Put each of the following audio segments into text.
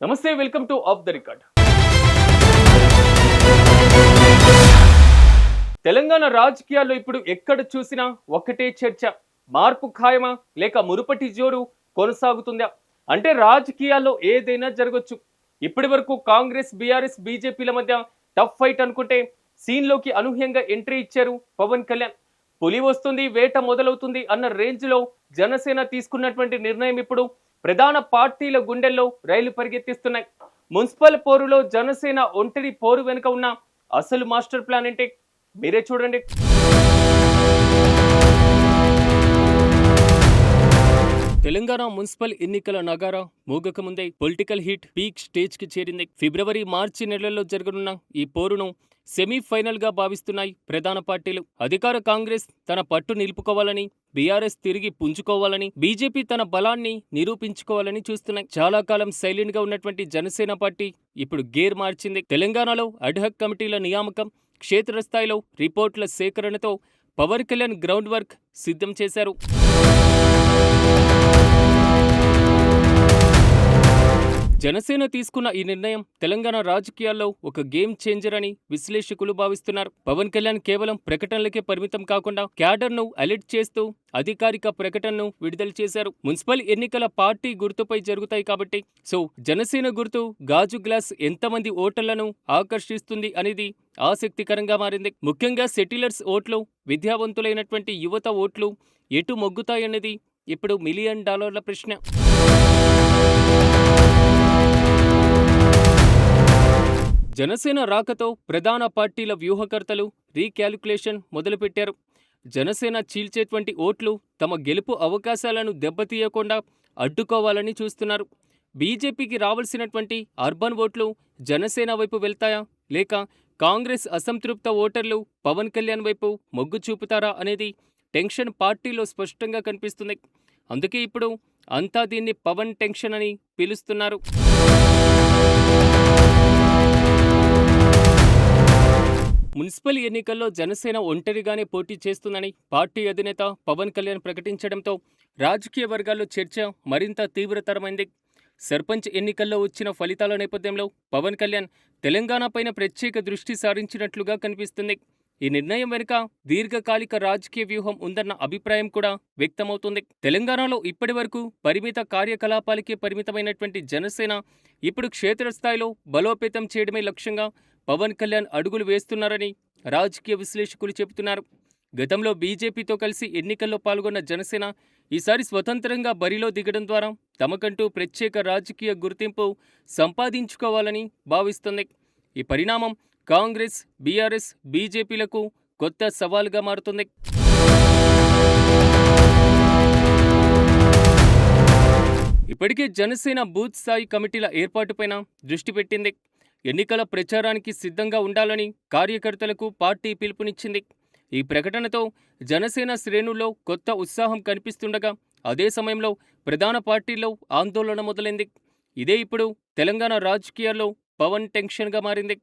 నమస్తే, welcome to of the record. Telangana రాజకీయాల్లో ఇప్పుడు ఎక్కడ చూసినా ఒకటే చర్చ. మార్పు ఖాయమా లేక మురుపటి జోరు కొనసాగుతుందా? అంటే రాజకీయాల్లో ఏదైనా జరగొచ్చు. ఇప్పటి వరకు కాంగ్రెస్, బీఆర్ఎస్, బీజేపీల మధ్య టఫ్ ఫైట్ అనుకుంటే సీన్లోకి అనూహ్యంగా ఎంట్రీ ఇచ్చారు పవన్ కళ్యాణ్. పులి వస్తుంది, వేట మొదలవుతుంది అన్న రేంజ్లో జనసేన తీసుకున్నటువంటి నిర్ణయం ఇప్పుడు ప్రధాన పార్టీల గుండెల్లో రైలు పరిగెత్తిస్తున్నాయి. మున్సిపల్ పోరులో జనసేన ఒంటరి పోరు వెనుక ఉన్న అసలు మాస్టర్ ప్లాన్ ఏంటి? మీరే చూడండి. తెలంగాణ మున్సిపల్ ఎన్నికల నగారా మోగక ముందే పొలిటికల్ హీట్ పీక్ స్టేజ్ కి చేరింది. ఫిబ్రవరి, మార్చి నెలల్లో జరగనున్న ఈ పోరును సెమీఫైనల్ గా భావిస్తున్నాయి ప్రధాన పార్టీలు. అధికార కాంగ్రెస్ తన పట్టు నిలుపుకోవాలని, బీఆర్ఎస్ తిరిగి పుంజుకోవాలని, బీజేపీ తన బలాన్ని నిరూపించుకోవాలని చూస్తున్నాయి. చాలా కాలం సైలెంట్ గా ఉన్నటువంటి జనసేన పార్టీ ఇప్పుడు గేర్ మార్చింది. తెలంగాణలో అడ్హక్ కమిటీల నియామకం, క్షేత్రస్థాయిలో రిపోర్టుల సేకరణతో పవన్ కళ్యాణ్ గ్రౌండ్ వర్క్ సిద్ధం చేశారు. జనసేన తీసుకున్న ఈ నిర్ణయం తెలంగాణ రాజకీయాల్లో ఒక గేమ్ చేంజర్ అని విశ్లేషకులు భావిస్తున్నారు. పవన్ కళ్యాణ్ కేవలం ప్రకటనలకే పరిమితం కాకుండా క్యాడర్ను అలర్ట్ చేస్తూ అధికారిక ప్రకటనను విడుదల చేశారు. మున్సిపల్ ఎన్నికల పార్టీ గుర్తుపై జరుగుతాయి కాబట్టి జనసేన గుర్తు గాజు గ్లాస్ ఎంతమంది ఓటర్లను ఆకర్షిస్తుంది అనేది ఆసక్తికరంగా మారింది. ముఖ్యంగా సెటిలర్స్ ఓట్లు, విద్యావంతులైనటువంటి యువత ఓట్లు ఎటు మొగ్గుతాయన్నది ఇప్పుడు $1 మిలియన్ ప్రశ్న. జనసేన రాకతో ప్రధాన పార్టీల వ్యూహకర్తలు రీక్యాలిక్యులేషన్ మొదలుపెట్టారు. జనసేన చీల్చేటువంటి ఓట్లు తమ గెలుపు అవకాశాలను దెబ్బతీయకుండా అడ్డుకోవాలని చూస్తున్నారు. బీజేపీకి రావాల్సినటువంటి అర్బన్ ఓట్లు జనసేన వైపు వెళ్తాయా, లేక కాంగ్రెస్ అసంతృప్త ఓటర్లు పవన్ కళ్యాణ్ వైపు మొగ్గు చూపుతారా అనేది టెన్షన్ పార్టీలో స్పష్టంగా కనిపిస్తుంది. అందుకే ఇప్పుడు అంతా దీన్ని పవన్ టెన్షన్ అని పిలుస్తున్నారు. మున్సిపల్ ఎన్నికల్లో జనసేన ఒంటరిగానే పోటీ చేస్తుందని పార్టీ అధినేత పవన్ కళ్యాణ్ ప్రకటించడంతో రాజకీయ వర్గాల్లో చర్చ మరింత తీవ్రతరమైంది. సర్పంచ్ ఎన్నికల్లో వచ్చిన ఫలితాల నేపథ్యంలో పవన్ కళ్యాణ్ తెలంగాణపైన ప్రత్యేక దృష్టి సారించినట్లుగా కనిపిస్తుంది. ఈ నిర్ణయం వెనుక దీర్ఘకాలిక రాజకీయ వ్యూహం ఉందన్న అభిప్రాయం కూడా వ్యక్తమవుతుంది. తెలంగాణలో ఇప్పటి వరకు పరిమిత కార్యకలాపాలకే పరిమితమైనటువంటి జనసేన ఇప్పుడు క్షేత్రస్థాయిలో బలోపేతం చేయడమే లక్ష్యంగా పవన్ కళ్యాణ్ అడుగులు వేస్తున్నారని రాజకీయ విశ్లేషకులు చెబుతున్నారు. గతంలో బీజేపీతో కలిసి ఎన్నికల్లో పాల్గొన్న జనసేన ఈసారి స్వతంత్రంగా బరిలో దిగడం ద్వారా తమకంటూ ప్రత్యేక రాజకీయ గుర్తింపు సంపాదించుకోవాలని భావిస్తుంది. ఈ పరిణామం కాంగ్రెస్, బీఆర్ఎస్, బీజేపీలకు కొత్త సవాల్గా మారుతుంది. ఇప్పటికే జనసేన బూత్ స్థాయి కమిటీల ఏర్పాటుపైన దృష్టి పెట్టింది. ఎన్నికల ప్రచారానికి సిద్ధంగా ఉండాలని కార్యకర్తలకు పార్టీ పిలుపునిచ్చింది. ఈ ప్రకటనతో జనసేన శ్రేణుల్లో కొత్త ఉత్సాహం కనిపిస్తుండగా అదే సమయంలో ప్రధాన పార్టీల్లో ఆందోళన మొదలైంది. ఇదే ఇప్పుడు తెలంగాణ రాజకీయాల్లో పవన్ టెన్షన్గా మారింది.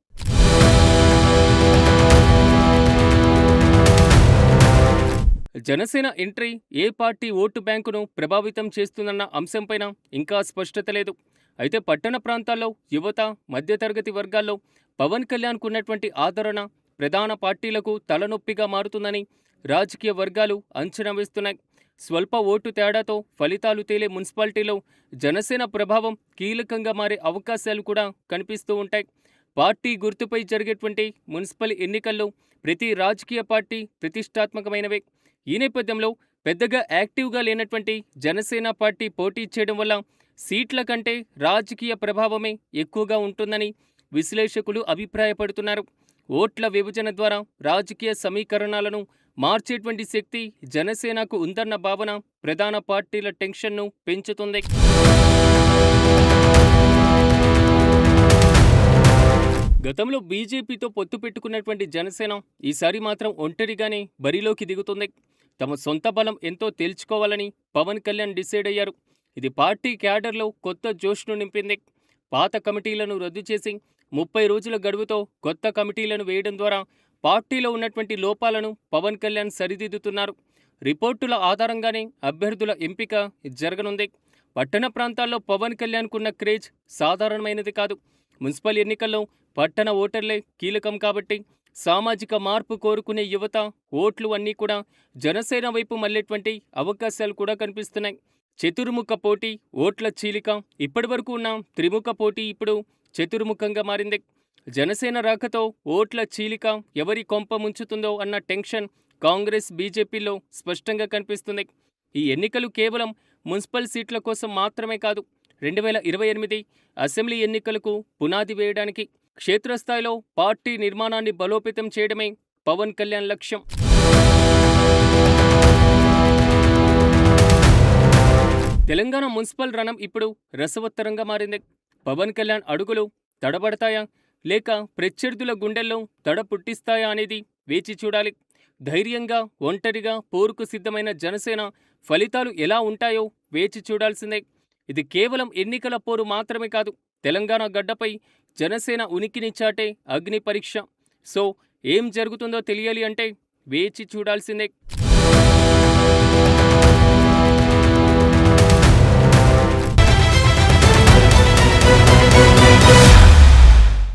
జనసేన ఎంట్రీ ఏ పార్టీ ఓటు బ్యాంకును ప్రభావితం చేస్తుందన్న అంశంపైన ఇంకా స్పష్టత లేదు. అయితే పట్టణ ప్రాంతాల్లో యువత, మధ్యతరగతి వర్గాల్లో పవన్ కళ్యాణ్కు ఉన్నటువంటి ఆదరణ ప్రధాన పార్టీలకు తలనొప్పిగా మారుతుందని రాజకీయ వర్గాలు అంచనా వేస్తున్నాయి. స్వల్ప ఓటు తేడాతో ఫలితాలు తేలే మున్సిపాలిటీలో జనసేన ప్రభావం కీలకంగా మారే అవకాశాలు కూడా కనిపిస్తూ ఉంటాయి. పార్టీ గుర్తుపై జరిగేటువంటి మున్సిపల్ ఎన్నికల్లో ప్రతి రాజకీయ పార్టీ ప్రతిష్టాత్మకమైనవే. ఈ నేపథ్యంలో పెద్దగా యాక్టివ్గా లేనటువంటి జనసేన పార్టీ పోటీ చేయడం వల్ల సీట్ల కంటే రాజకీయ ప్రభావమే ఎక్కువగా ఉంటుందని విశ్లేషకులు అభిప్రాయపడుతున్నారు. ఓట్ల విభజన ద్వారా రాజకీయ సమీకరణాలను మార్చేటువంటి శక్తి జనసేనకు ఉందన్న భావన ప్రధాన పార్టీల టెన్షన్ను పెంచుతుంది. గతంలో బీజేపీతో పొత్తు పెట్టుకున్నటువంటి జనసేన ఈసారి మాత్రం ఒంటరిగానే బరిలోకి దిగుతుంది. తమ సొంత బలం ఎంతో తేల్చుకోవాలని పవన్ కళ్యాణ్ డిసైడ్ అయ్యారు. ఇది పార్టీ క్యాడర్లో కొత్త జోష్ను నింపింది. పాత కమిటీలను రద్దు చేసి 30 రోజుల గడువుతో కొత్త కమిటీలను వేయడం ద్వారా పార్టీలో ఉన్నటువంటి లోపాలను పవన్ కళ్యాణ్ సరిదిద్దుతున్నారు. రిపోర్టుల ఆధారంగానే అభ్యర్థుల ఎంపిక జరగనుంది. పట్టణ ప్రాంతాల్లో పవన్ కళ్యాణ్కున్న క్రేజ్ సాధారణమైనది కాదు. మున్సిపల్ ఎన్నికల్లో పట్టణ ఓటర్లే కీలకం కాబట్టి సామాజిక మార్పు కోరుకునే యువత ఓట్లు అన్నీ కూడా జనసేన వైపు మళ్లేటువంటి అవకాశాలు కూడా కనిపిస్తున్నాయి. చతుర్ముఖ పోటీ, ఓట్ల చీలిక, ఇప్పటివరకు ఉన్న త్రిముఖ పోటీ ఇప్పుడు చతుర్ముఖంగా మారింది. జనసేన రాకతో ఓట్ల చీలిక ఎవరి కొంప ముంచుతుందో అన్న టెన్షన్ కాంగ్రెస్, బీజేపీలో స్పష్టంగా కనిపిస్తుంది. ఈ ఎన్నికలు కేవలం మున్సిపల్ సీట్ల కోసం మాత్రమే కాదు, 2028 అసెంబ్లీ ఎన్నికలకు పునాది వేయడానికి, క్షేత్రస్థాయిలో పార్టీ నిర్మాణాన్ని బలోపేతం చేయడమే పవన్ కళ్యాణ్ లక్ష్యం. తెలంగాణ మున్సిపల్ రణం ఇప్పుడు రసవత్తరంగా మారింది. పవన్ కళ్యాణ్ అడుగులు తడబడతాయా లేక ప్రత్యర్థుల గుండెల్లో తడ పుట్టిస్తాయా అనేది వేచి చూడాలి. ధైర్యంగా, ఒంటరిగా పోరుకు సిద్ధమైన జనసేన ఫలితాలు ఎలా ఉంటాయో వేచి చూడాల్సిందే. ఇది కేవలం ఎన్నికల పోరు మాత్రమే కాదు, తెలంగాణ గడ్డపై జనసేన ఉనికిని చాటే అగ్ని పరీక్ష. సో ఏం జరుగుతుందో తెలియాలి అంటే వేచి చూడాల్సిందే.